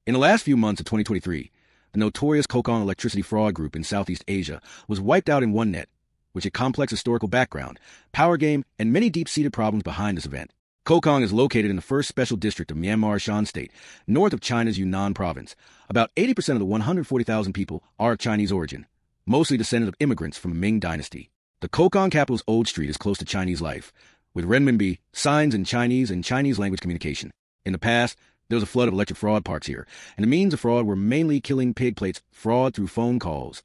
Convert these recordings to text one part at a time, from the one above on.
In the last few months of 2023, the notorious Kokong electricity fraud group in Southeast Asia was wiped out in one net, which had complex historical background, power game, and many deep-seated problems behind this event. Kokong is located in the first special district of Myanmar Shan State, north of China's Yunnan province. About 80% of the 140,000 people are of Chinese origin, mostly descendants of immigrants from the Ming dynasty. The Kokong capital's Old Street is close to Chinese life, with renminbi, signs in Chinese and Chinese language communication. In the past, there was a flood of electric fraud parks here, and the means of fraud were mainly killing pig plates, fraud through phone calls,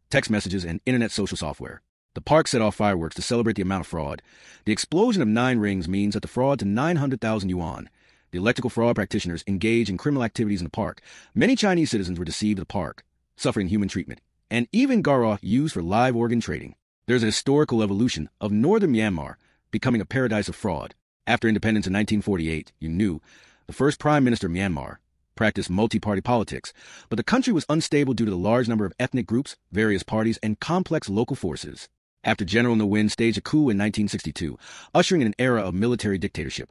text messages, and internet social software. The park set off fireworks to celebrate the amount of fraud. The explosion of 9 rings means that the fraud to 900,000 yuan. The electrical fraud practitioners engage in criminal activities in the park. Many Chinese citizens were deceived at the park, suffering human treatment, and even Garo used for live organ trading. There's a historical evolution of northern Myanmar becoming a paradise of fraud. After independence in 1948, the first prime minister of Myanmar, practiced multi-party politics, but the country was unstable due to the large number of ethnic groups, various parties, and complex local forces. After General Ne Win staged a coup in 1962, ushering in an era of military dictatorship,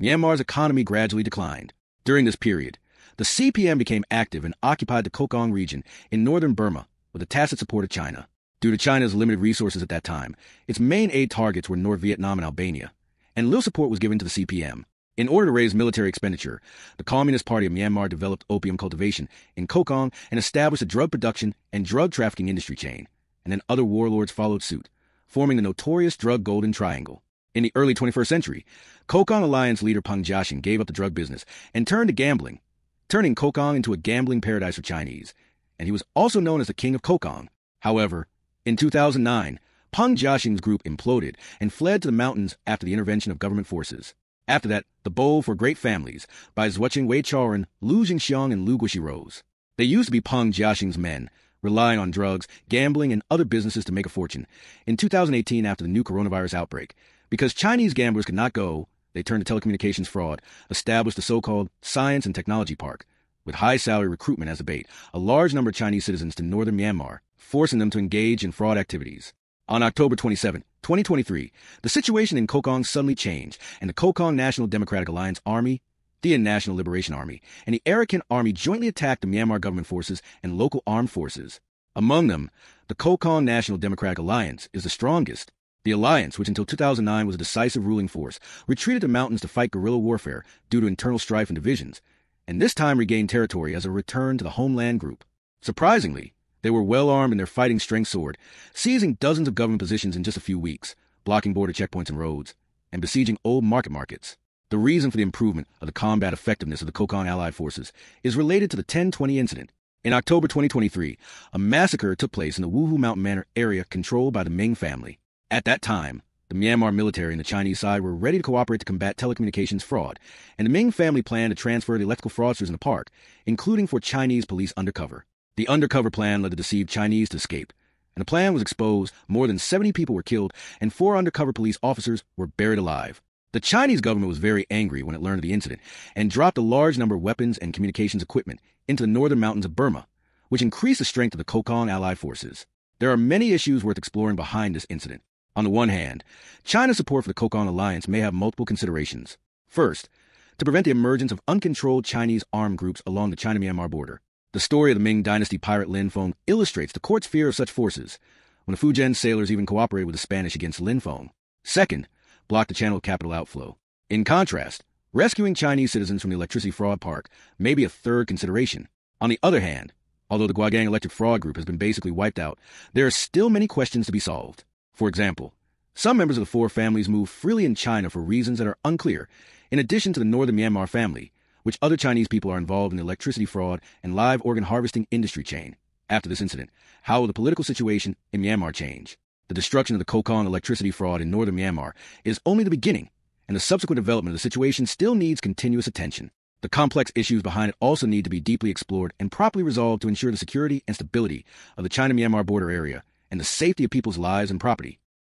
Myanmar's economy gradually declined. During this period, the CPM became active and occupied the Kokong region in northern Burma with the tacit support of China. Due to China's limited resources at that time, its main aid targets were North Vietnam and Albania, and little support was given to the CPM. In order to raise military expenditure, the Communist Party of Myanmar developed opium cultivation in Kokong and established a drug production and drug trafficking industry chain, and then other warlords followed suit, forming the notorious drug Golden Triangle. In the early 21st century, Kokong Alliance leader Peng Jiaxing gave up the drug business and turned to gambling, turning Kokong into a gambling paradise for Chinese, and he was also known as the King of Kokong. However, in 2009, Peng Jiaxing's group imploded and fled to the mountains after the intervention of government forces. After that, the Bowl for Great Families by Zhuoqing Weichaoran, Lu Jingxiang, and Lu Guishi rose. They used to be Peng Jiaxing's men, relying on drugs, gambling, and other businesses to make a fortune. In 2018, after the new coronavirus outbreak, because Chinese gamblers could not go, they turned to telecommunications fraud, established the so-called Science and Technology Park, with high-salary recruitment as a bait, a large number of Chinese citizens to northern Myanmar, forcing them to engage in fraud activities. On October 27, 2023, the situation in Kokong suddenly changed, and the Kokong National Democratic Alliance Army, the National Liberation Army, and the Arakan Army jointly attacked the Myanmar government forces and local armed forces. Among them, the Kokong National Democratic Alliance is the strongest. The alliance, which until 2009 was a decisive ruling force, retreated to mountains to fight guerrilla warfare due to internal strife and divisions, and this time regained territory as a return to the homeland group. Surprisingly, they were well-armed in their fighting strength sword, seizing dozens of government positions in just a few weeks, blocking border checkpoints and roads, and besieging old markets. The reason for the improvement of the combat effectiveness of the Kokong Allied forces is related to the 1020 incident. In October 2023, a massacre took place in the Wuhu Mountain Manor area controlled by the Ming family. At that time, the Myanmar military and the Chinese side were ready to cooperate to combat telecommunications fraud, and the Ming family planned to transfer the electrical fraudsters in the park, including for Chinese police undercover. The undercover plan led the deceived Chinese to escape, and the plan was exposed. More than 70 people were killed, and 4 undercover police officers were buried alive. The Chinese government was very angry when it learned of the incident, and dropped a large number of weapons and communications equipment into the northern mountains of Burma, which increased the strength of the Kokong Allied forces. There are many issues worth exploring behind this incident. On the one hand, China's support for the Kokong Alliance may have multiple considerations. First, to prevent the emergence of uncontrolled Chinese armed groups along the China-Myanmar border. The story of the Ming dynasty pirate Lin Feng illustrates the court's fear of such forces, when the Fujian sailors even cooperated with the Spanish against Lin Feng. Second, block the channel of capital outflow. In contrast, rescuing Chinese citizens from the electricity fraud park may be a third consideration. On the other hand, although the Guagang electric fraud group has been basically wiped out, there are still many questions to be solved. For example, some members of the 4 families move freely in China for reasons that are unclear, in addition to the northern Myanmar family, which other Chinese people are involved in the electricity fraud and live organ harvesting industry chain. After this incident, how will the political situation in Myanmar change? The destruction of the Kokong electricity fraud in northern Myanmar is only the beginning, and the subsequent development of the situation still needs continuous attention. The complex issues behind it also need to be deeply explored and properly resolved to ensure the security and stability of the China-Myanmar border area and the safety of people's lives and property.